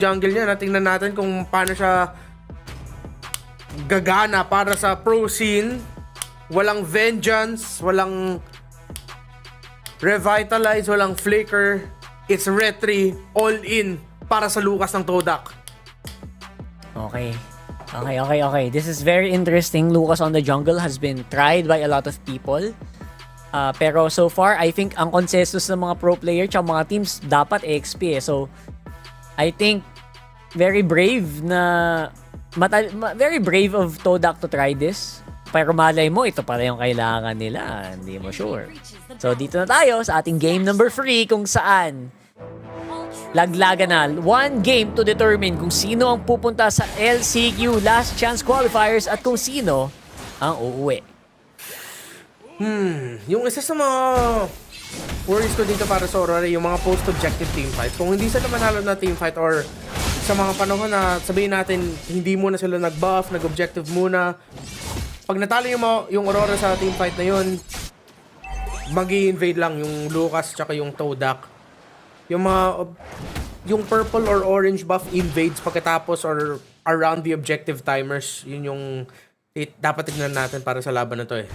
jungle niya. Tingnan natin kung paano siya gagana para sa pro scene. Walang vengeance, walang revitalize, walang flicker. It's retry, all in para sa Lucas ng Todak. Okay. This is very interesting. Lucas on the jungle has been tried by a lot of people. Pero so far, I think ang consensus ng mga pro player tsaka mga teams dapat XP eh. So, I think very brave very brave of Todak to try this. Pero malay mo, ito pala yung kailangan nila. Hindi mo sure. So, dito na tayo sa ating game number 3 kung saan laglagan na. One game to determine kung sino ang pupunta sa LCQ Last Chance Qualifiers at kung sino ang uuwi. Yung isa sa mga worries ko dito para sa Aurora, yung mga post-objective teamfight. Kung hindi sila manalo na teamfight or sa mga panahon na sabihin natin hindi muna sila nag-buff, nag-objective muna. Pag natalo yung Aurora sa teamfight na yun, mag-i-invade lang yung Lucas tsaka yung Todak. Yung purple or orange buff invades pagkatapos or around the objective timers. Yun yung dapat tignan natin para sa laban na to eh.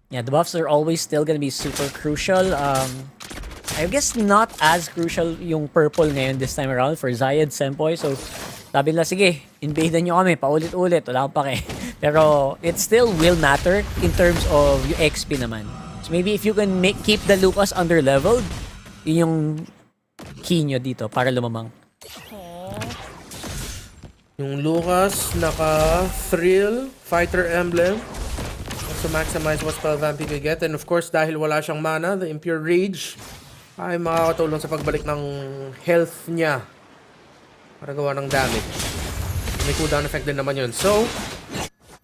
Yeah, the buffs are always still gonna be super crucial. I guess not as crucial yung purple ngayon this time around for Zayed Sempoy. So, sabi nila, sige, invadean nyo kami, paulit-ulit, wala akong pake. Pero, it still will matter in terms of yung XP naman. So, maybe if you can keep the Lucas under-leveled, yun yung key nyo dito para lumamang. Yung Lucas, naka-thrill, fighter emblem. To maximize what spell vamp he can get. And of course, dahil wala siyang mana, the Impure Rage ay makakatulong sa pagbalik ng health niya para gawa ng damage. May cooldown effect din naman yun. So,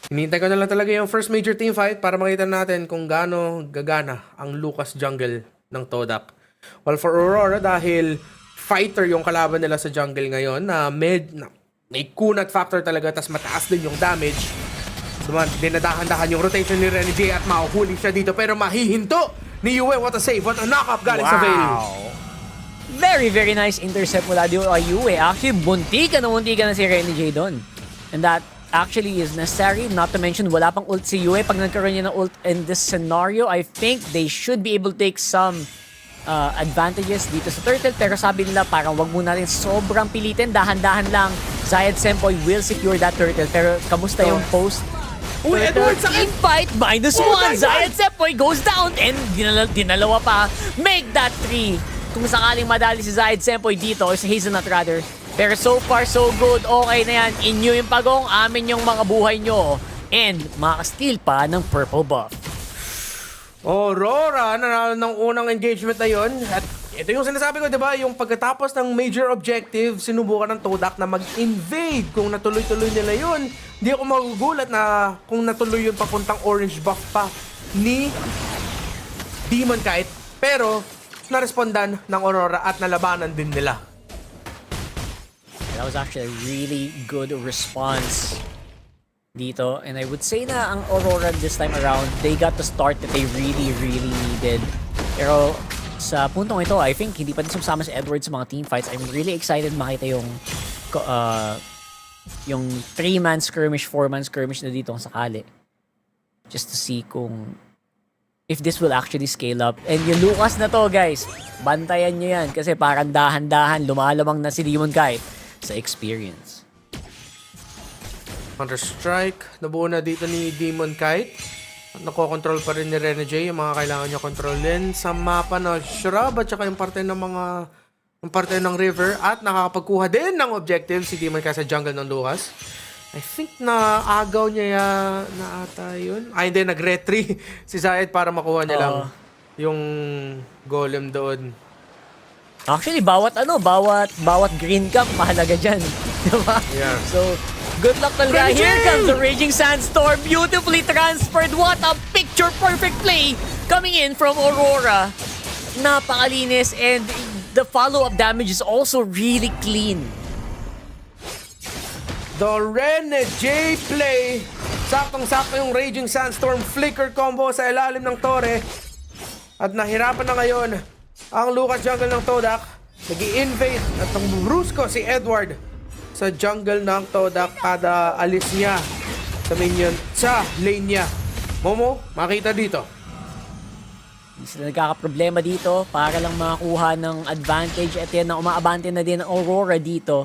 hinihintay ko na lang talaga yung first major team fight para makita natin kung gaano gagana ang Lucas jungle ng Todak. Well, for Aurora, dahil fighter yung kalaban nila sa jungle ngayon na may kunat factor talaga, tas mataas din yung damage. Dinadahan-dahan yung rotation ni Renny J at mahuhuli siya dito pero mahihinto ni Yue. What a save, what a knock-up galing sa Veil. Very, very nice intercept mula dito kay Yue. Actually, buntikan na si Renny J doon. And that actually is necessary. Not to mention, wala pang ult si Yue. Pag nagkaroon niya ng ult in this scenario, I think they should be able to take some advantages dito sa Turtle. Pero sabi nila, parang wag muna rin sobrang pilitin. Dahan-dahan lang. Zayed Sempoy will secure that Turtle. Pero kamusta yung post? Uy, Edward, sakit! Team fight, -1. Zayed Sempoy goes down and dinalawa pa. Make that 3. Kung sakaling madali si Zayed Sempoy dito or si Hazelnut rather. Pero so far, so good. Okay na yan. Inyo yung pagong, amin yung mga buhay nyo. And makaka-steal pa ng purple buff. Aurora, nanalo ng unang engagement na yun. At ito yung sinasabi ko, di ba? Yung pagkatapos ng major objective, sinubukan ng Todak na mag-invade. Kung natuloy-tuloy nila yun, hindi ako magugulat na kung natuloy yun papuntang orange buff pa ni Demon Kite. Pero, narespondan ng Aurora at nalabanan din nila. That was actually a really good response dito. And I would say na ang Aurora this time around, they got the start that they really, really needed. Pero sa puntong ito, I think hindi pa din sumasama si Edward sa mga team fights. I'm really excited makita yung 3-man skirmish, 4-man skirmish na dito kung sakali. Just to see kung if this will actually scale up. And yung Lucas na to, guys, bantayan nyo yan kasi parang dahan-dahan lumalamang na si Demon Kite sa experience. Counter-Strike, nabuo na dito ni Demon Kite. Nakokontrol pa rin ni Renny J yung mga kailangan niya kontrolin sa mapa na Shrub at saka yung parte ng river at nakakapagkuha din ng objective si Demon Kite sa jungle ng Lucas. I think na agaw niya na ata yun. Ay hindi, nag-retry si Zayed para makuha niya lang yung golem doon. Actually, bawat green cap mahalaga dyan. Diba? Yeah. So, good luck talaga. Here comes the Raging Sandstorm. Beautifully transferred. What a picture-perfect play coming in from Aurora. Napakalinis and the follow-up damage is also really clean. The Renny J play. Saktong-sakto yung Raging Sandstorm flicker combo sa ilalim ng tore. At nahirapan na ngayon ang Lucas jungle ng Todak. Nag-i-invade at ang brusko si Edward sa jungle ng Todak kada alis niya sa minion sa lane niya. Momo, makita dito. Hindi sila nagkakaproblema dito para lang makakuha ng advantage at yan na umaabante na din ang Aurora dito.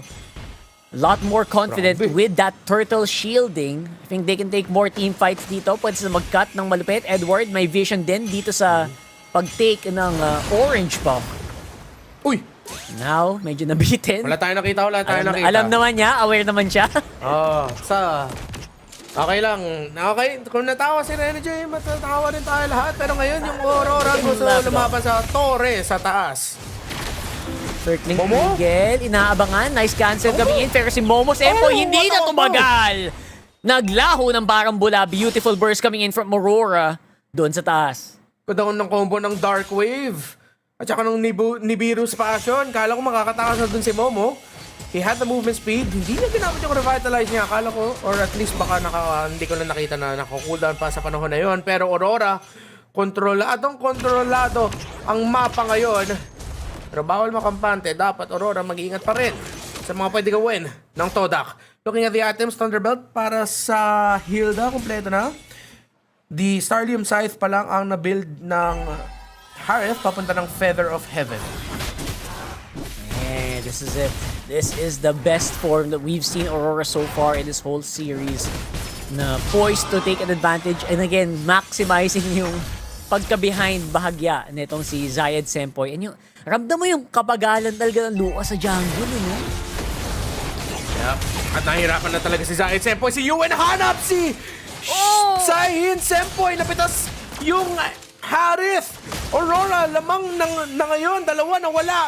A lot more confident Grabe. with that turtle shielding. I think they can take more team fights dito. Pwede sila mag-cut ng malupit. Edward, may vision din dito sa pag-take ng orange buff. Uy! Now, medyo nabitin. Wala tayong nakita, wala tayong nakita. Alam naman niya, aware naman siya. Okay lang. Okay, kung natawa si Renegade, matatawa rin tayo lahat. Pero ngayon, yung Aurora gusto lumaban sa torre sa taas. Circling Momo? Miguel, inaabangan. Nice cancel coming in. Pero si Momo Sempo, hindi na tumagal. Naglaho ng barambula. Beautiful burst coming in from Aurora. Doon sa taas. Kadaon ng combo ng Dark Wave. At saka ng Nibiru's Passion. Kala ko makakatakas na dun si Momo. He had the movement speed. Hindi niya ginamit yung revitalize niya. Akala ko, or at least baka hindi ko na nakita na nakakooldown pa sa panahon na yon. Pero Aurora, kontrolado ang mapa ngayon. Pero bawal makampante. Dapat Aurora mag-iingat pa rin sa mga pwede gawin ng Todak. Looking at the items, Thunderbelt para sa Hilda. Kompleto na. The Starlium Scythe pa lang ang na-build ng Harith papunta ng Feather of Heaven. And this is it. This is the best form that we've seen Aurora so far in this whole series. Na poised to take an advantage and again, maximizing yung pagka-behind bahagya nitong si Zayed Sempoy. And yung, ramdam mo yung kapagalan talaga ng Lucas sa jungle, no? Yep. At nahihirapan na talaga si Zayed Sempoy. Si Yuen hanap si Saihin Sempoy. Napitas yung Harith. Aurora, lamang na ngayon. Dalawa na wala.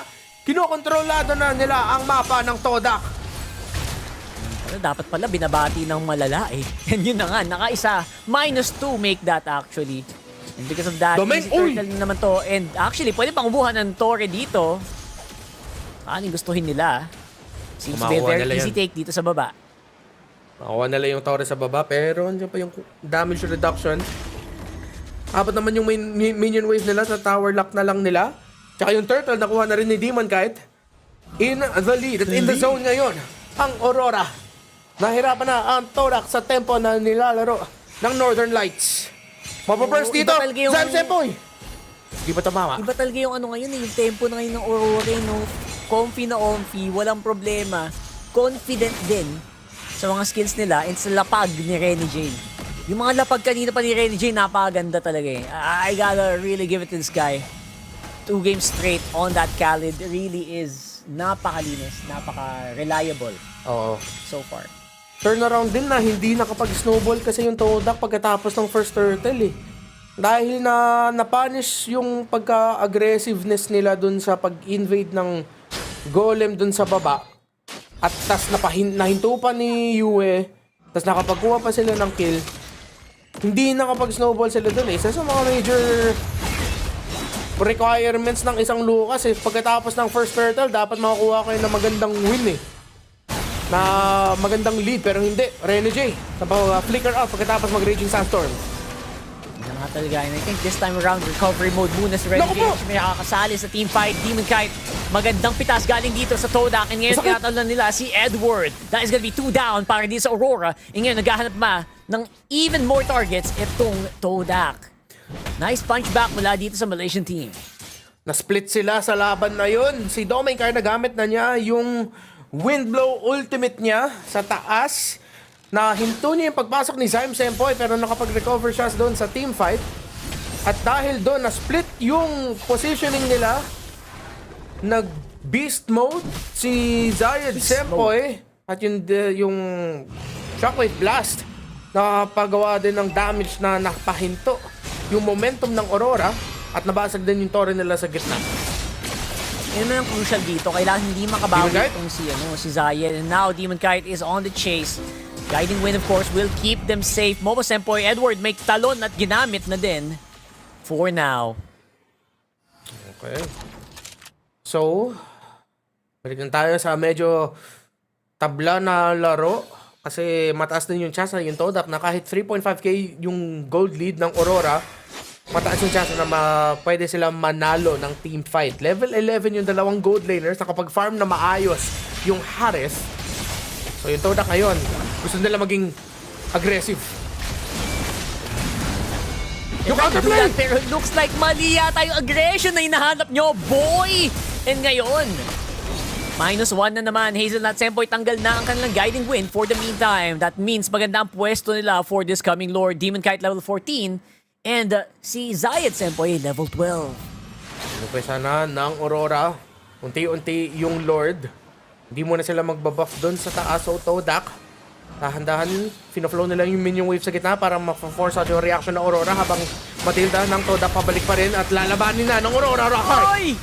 Kinokontrolado na nila ang mapa ng Todak. Pero dapat pala binabati ng malala eh. And yun na nga, nakaisa. -2 make that actually. And because of that, Domain, easy turtle naman to. And actually, pwede pang ubuhan ng Torre dito. Ano yung gustuhin nila? Seems to be a Kumakuha very nila easy yan. take dito sa baba. Makuha nila yung torre sa baba. Pero andyan pa yung damage reduction. Apat naman yung minion wave nila sa tower lock na lang nila. Tsaka yung turtle nakuha na rin ni Demon Kite. In the lead at in the zone ngayon. Ang Aurora. Nahirapan na ang Todak sa tempo na nilalaro ng Northern Lights. Mapaburst Oo, dito. iba talaga yung- Zan Sempoy. Di ba tamawa? Iba talaga yung ano ngayon eh, yung tempo na ngayon ng Aurora, no? Comfy na omfy, walang problema. Confident din sa mga skills nila and sa lapag ni Renny J. Yung mga lapag kanina pa ni Renny J, napakaganda talaga eh. I gotta really give it to this guy. 2 games straight on that Khalid really is napakalinis, napaka-reliable Oo. so far. Turnaround din na hindi nakapag-snowball kasi yung Todak pagkatapos ng first turtle eh. Dahil na napunish yung pagka-aggressiveness nila dun sa pag-invade ng golem dun sa baba. At tas nahinto pa ni Yue. Tas nakapagkuha pa sila ng kill. Hindi nakapag-snowball sila dun eh. Isa sa mga major requirements ng isang Lucas eh. Pagkatapos ng first turtle, dapat makakuha kayo ng magandang win eh. Na magandang lead, pero hindi. Rene J, flicker out pagkatapos mag-Raging Sandstorm. Yan nga talaga. And I think this time around, recovery mode muna si Renny Naku J. po! May nakakasali sa team fight. Demon Kite, magandang pitas galing dito sa Todak. And ngayon, Masakit! tinatalan nila si Edward. That is gonna be 2 down para dito sa Aurora. And ngayon, naghahanap ng even more targets itong Todak. Nice punch back mula dito sa Malaysian team. Na-split sila sa laban na yun. Si Dominkar nagamit na niya yung Windblow ultimate niya sa taas. Na hinto niya yung pagpasok ni Zyme Sempoy pero nakapag-recover siya doon sa team fight. At dahil doon na-split yung positioning nila, nag-beast mode si Zayed Sempoy at yung Shockwave Blast nakapagawa din ng damage na napahinto yung momentum ng Aurora at nabasag din yung torre nila sa gitna. Yun na yung crucial dito. Kailangan hindi makabawi Demon Kite? itong si Zayed. And now, Demon Kite is on the chase. Guiding Wind, of course, will keep them safe. Momo Sempoy, Edward, may talon at ginamit na din for now. Okay. So, balikan tayo sa medyo tabla na laro. Kasi mataas din yung chance na yung Todak na kahit 3.5k yung gold lead ng Aurora, mataas yung chance na pwede silang manalo ng team fight. Level 11 yung dalawang gold laners, nakapag-farm na maayos yung Harith. So yung Todak ngayon, gusto nila maging aggressive. Yung counterplay! Pero it looks like mali yata yung aggression na hinahanap nyo, boy! And ngayon, -1 na naman. Hazelnut Senpai tanggal na ang kanilang guiding wind for the meantime. That means maganda ang pwesto nila for this coming Lord. Demon Kite level 14. And si Zayat Senpai level 12. Umpisa na ng Aurora. Unti-unti yung Lord. Hindi muna sila magbabuff doon sa taas o Todak. Dahan-dahan, fina-flow nila yung minion wave sa gitna para ma-force out yung reaction ng Aurora habang Matilda ng Todak pabalik pa rin at lalabanin na ng Aurora Rockheart. Oy!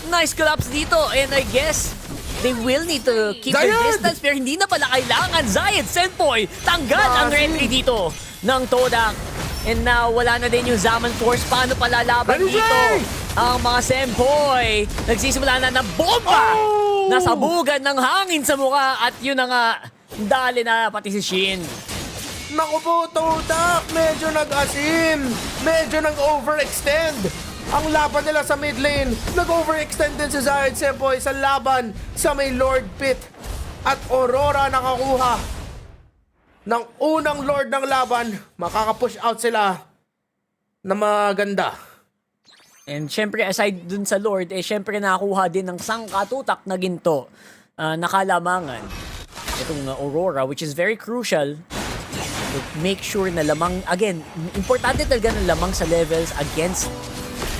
Nice collapse dito. And I guess they will need to keep their Zayat! distance pero hindi na pala kailangan. Zayat Senpai tanggal ang entry dito ng Todak. And now, wala na din yung Zaman Force. Paano palalaban Ready, dito? Zay! Ang mga Senpai nagsisimula na ng bomba! Oh! Nasabugan ng hangin sa mukha at yun na nga, dali na pati si Shin. Naku po, Todak! Medyo nag-asim! Medyo nag-overextend! Ang laban nila sa mid lane, nag-overextend din si Zayat Senpai sa laban sa may Lord Pit. At Aurora nakakuha ng unang Lord ng laban. Makaka-push out sila na maganda. And syempre, aside dun sa Lord, syempre nakakuha din ng sangkatutak na ginto na kalamangan. Itong Aurora, which is very crucial to make sure na lamang, again, importante talaga na lamang sa levels against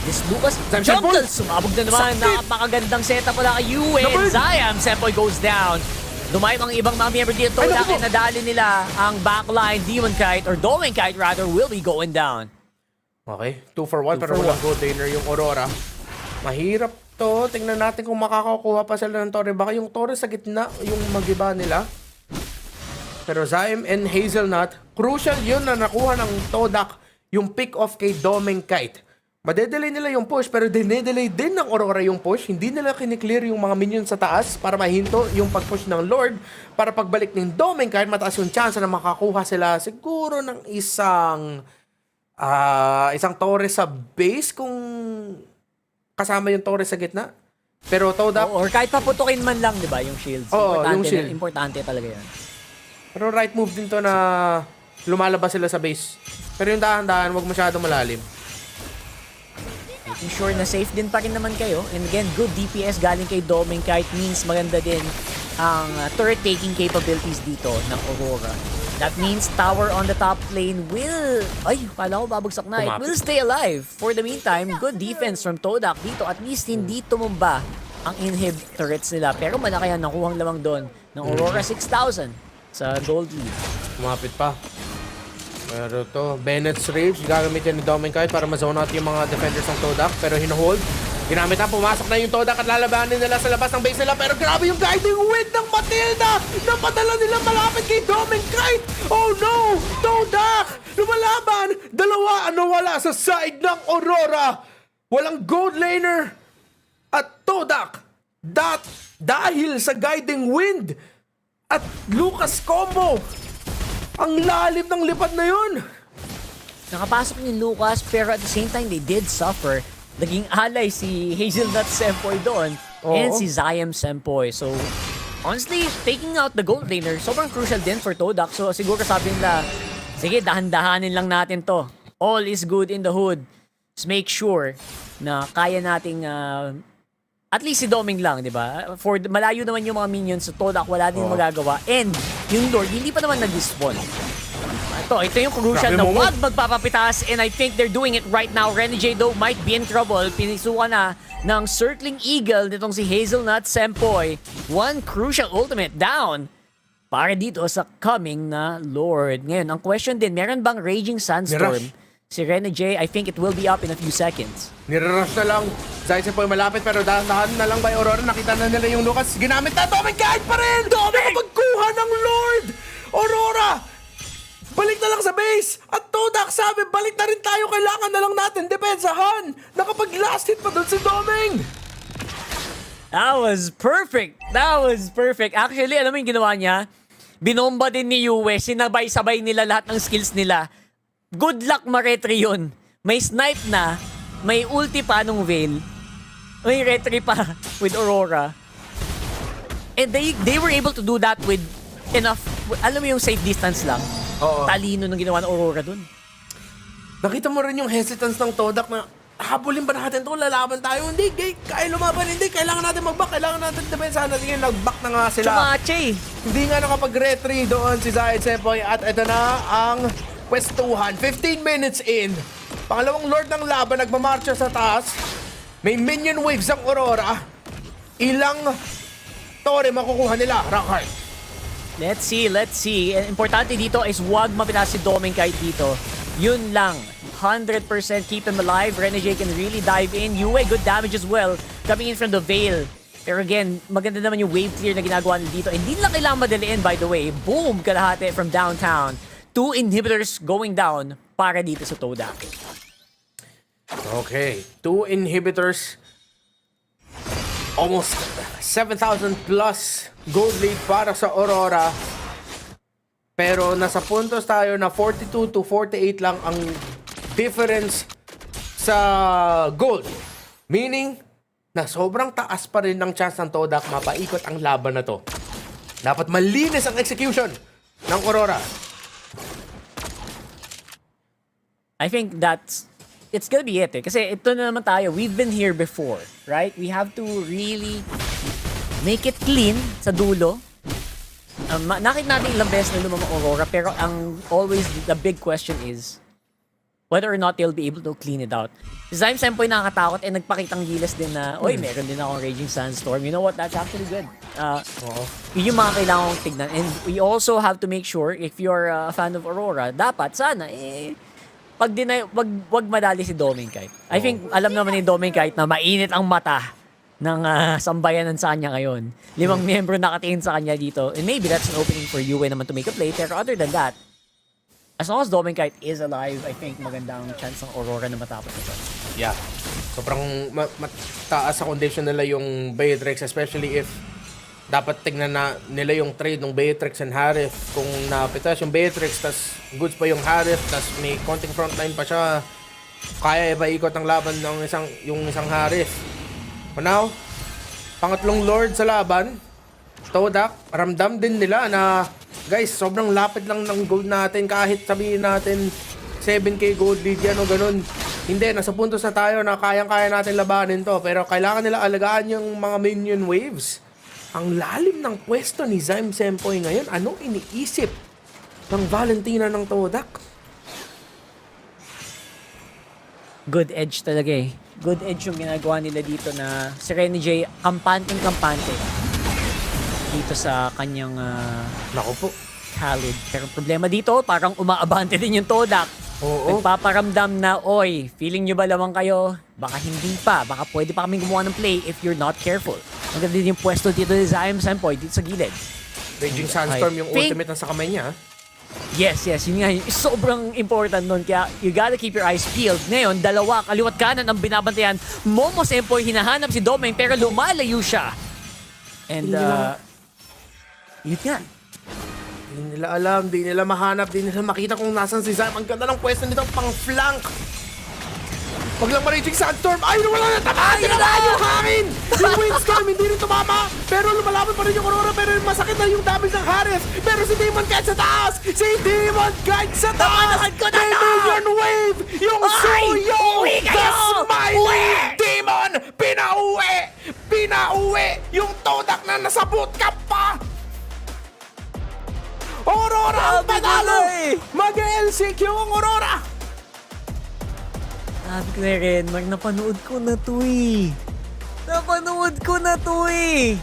this Lucas Jungle. Sumabog na naman, napakagandang setup pala kay Yue. And Zayam, Senpai goes down. Dumayong ang ibang mga member dito. Ay, naku Dahil po. nadali nila ang backline, Demon Kite, or Domen Kite rather, will be going down. Okay, 2 for 1 pero for walang gold laner yung Aurora. Mahirap to. Tingnan natin kung makakakuha pa sila ng Torre. Baka yung Torre sa gitna, yung magiba nila. Pero Zaim and Hazelnut, crucial yun na nakuha ng Todak yung pick-off kay Domen Kite. Madedelay nila yung push pero dinedelay din ng Aurora yung push. Hindi nila kiniklear yung mga minions sa taas para mahinto yung pag-push ng Lord. Para pagbalik ng Domen Kite, mataas yung chance na makakuha sila siguro ng isang torre sa base kung kasama yung torre sa gitna. Pero Todak, Or kahit paputukin man lang, di ba, yung shields. Oo, yung Importante, shield. importante talaga yan. pero right move din to na lumalabas sila sa base. Pero yung dahan-dahan, wag masyado malalim. Making sure na safe din pa rin naman kayo. And again, good DPS galing kay Domen Kite means maganda din ang turret taking capabilities dito ng Aurora. That means tower on the top lane will... Ay, kala ko babagsak na. It Kumapit. will stay alive. For the meantime, good defense from Todak dito. At least hindi tumumba ang inhib turrets nila. Pero malaki yan, nakuhang lamang doon ng Aurora 6,000 sa gold lead. Kumapit pa. Pero to, Bennett's Rage, gagamit yan ni Domen Kite para ma-zone out yung mga defenders ng Todak. Pero hinohold. Ginamit na, pumasok na yung Todak at lalabanin nila sa labas ng base nila. Pero grabe yung guiding wind ng Matilda! Napadala nila malapit kay Domen Kite! Oh no! Todak! Lumalaban! Dalawa ang nawala sa side ng Aurora! Walang gold laner! At Todak! Dahil sa guiding wind! At Lucas combo! Ang lalim ng lipad na yun! Nakapasok ni Lucas pero at the same time they did suffer. Naging alay si Hazelnut Senpai doon and Oo. si Zayam Senpai. So, honestly, taking out the gold laner, sobrang crucial din for Todak. So, siguro sabi nila, sige, dahan-dahanin lang natin to. All is good in the hood. Just make sure na kaya nating at least si Doming lang, di ba? For malayo naman yung mga minions sa Todak, wala din magagawa. And yung Lord, hindi pa naman nag-spawn. Ito yung crucial Grabe na mo. wag magpapapitas and I think they're doing it right now. Renegade though might be in trouble. Pinisukan na ng Circling Eagle nitong si Hazelnut Senpai. One crucial ultimate down para dito sa coming na Lord. Ngayon, ang question din, meron bang Raging Sandstorm? Si Renegade, I think it will be up in a few seconds. Nirarush na lang. Zaysen po malapit pero dahan-dahan na lang by Aurora. Nakita na nila yung Lucas. Ginamit na Domen Kite pa rin! Nakapagkuha ng Lord! Aurora! Balik na lang sa base! At Todak sabi, balik na rin tayo. Kailangan na lang natin depensahan. Nakapag-last hit pa doon si Doming. That was perfect! That was perfect. Actually, alam mo yung ginawa niya? Binomba din ni Yue. Sinabay-sabay nila lahat ng skills nila. Good luck ma-retry yun. may snipe na, may ulti pa nung Veil, may retry pa with Aurora. And they were able to do that with enough, alam mo yung safe distance lang. Oo. Talino nung ginawa ng Aurora dun. Nakita mo rin yung hesitance ng Todak na habulin ba natin to? Lalaban tayo? Hindi, kaya lumaban. Hindi, kailangan natin mag-back. Kailangan natin depensahan natin yung nag-back na nga sila. Chumache! Hindi nga nakapag-retry doon si Zayed Sempoy at ito na ang pwestuhan. 15 minutes in. Pangalawang Lord ng laban nagmamarcha sa taas. May minion waves ang Aurora. Ilang tore makukuha nila, Rockhart? Let's see. And importante dito is wag mapitas si Doming kahit dito. Yun lang. 100% keep him alive. Renegade can really dive in. Yue, good damage as well. Coming in from the Veil. Pero again, maganda naman yung wave clear na ginagawa nila dito. Hindi lang kailangan madaliin, by the way. Boom! Kalahati from downtown. 2 inhibitors going down para dito sa Todak. Okay, 2 inhibitors. Almost 7,000 plus gold lead para sa Aurora. Pero nasa puntos tayo na 42 to 48 lang ang difference sa gold. Meaning, na sobrang taas pa rin ng chance ng Todak mapaikot ang laban na to. Dapat malinis ang execution ng Aurora. I think it's gonna be it eh. Kasi ito na naman tayo. We've been here before, right? We have to really make it clean sa dulo. Nakita natin ilang beses na lumamang Aurora, pero ang always the big question is whether or not they'll be able to clean it out. Si Zyme Sempoy nakakatakot and nagpakitang gilas din na, oy, meron din akong Raging Sandstorm. You know what? That's actually good. Yun yung mga kailangan kong tignan. And we also have to make sure, if you're a fan of Aurora, dapat sana, wag madali si Doming kahit. I think, alam naman ni Doming kahit na mainit ang mata ng sambayanan sa kanya ngayon. 5 miyembro nakatingin sa kanya dito. And maybe that's an opening for Yue naman to make a play. Pero other than that, as long as Doming Kite is alive, I think magandang chance ng Aurora na matapos ito. Yeah. Sobrang mataas sa condition nila yung Beatrix, especially if dapat tignan na nila yung trade ng Beatrix and Harith. Kung napitas yung Beatrix, tas goods pa yung Harith, tas may konting frontline pa siya, kaya iba-ikot ang laban ng isang Harith. For now, pangatlong Lord sa laban, Todak, ramdam din nila na guys, sobrang lapit lang ng gold natin kahit sabihin natin 7k gold lead yan o ganun. Hindi, nasa puntos na tayo na kayang-kaya natin labanin to. Pero kailangan nila alagaan yung mga minion waves. Ang lalim ng pwesto ni Zyme Sempoy ngayon. Anong iniisip ng Valentina ng Todak? Good edge talaga eh. Good edge yung ginagawa nila dito na si Renegade kampanteng-kampante dito sa kanyang Naku po. Khalid. Pero problema dito, parang umaabante din yung Todak. Oo. Nagpaparamdam na, oy, feeling nyo ba lamang kayo? Baka hindi pa. Baka pwede pa kaming gumawa ng play if you're not careful. Maganda din yung pwesto dito ni Zyme Sempoy dito sa gilid. Raging Sandstorm yung ultimate na sa kamay niya. Yes, yun nga. Sobrang important nun. Kaya you gotta keep your eyes peeled. Ngayon, dalawa, kaliwat kanan ang binabantayan. Momo Sempoy, hinahanap si Doming pero lumalayo siya. And, yun nga. Di nila alam, di nila mahanap, di nila makita kung nasan si Zyme. Ang ganda ng pwesto nito, pang flank. Pag lang ma-Raging Sandstorm, ay, wala na, tamaan! Tinamaan yung hangin! Yung Windstorm, hindi rin tumama. Pero lumalaban pa rin yung Aurora, pero masakit na yung damage ng Harith. Pero si Demon Kite sa taas! Si Demon Kite sa taas! May Minion Wave! Yung Suyo! The Smiling Demon! Pinauwi! Pinauwi! Yung Todak na nasa bootcamp pa! Aurora ang panalo! Mag-LCQ ang Aurora! Sabi ko na rin, napanood ko na to eh. Napanood ko na to eh.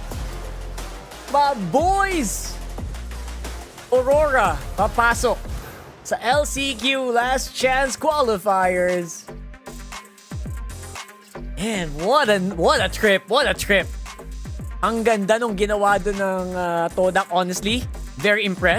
Mga boys! Aurora, papasok sa LCQ Last Chance Qualifiers. And what a trip, what a trip. Ang ganda nung ginawa doon ng Todak, honestly. Very impressed.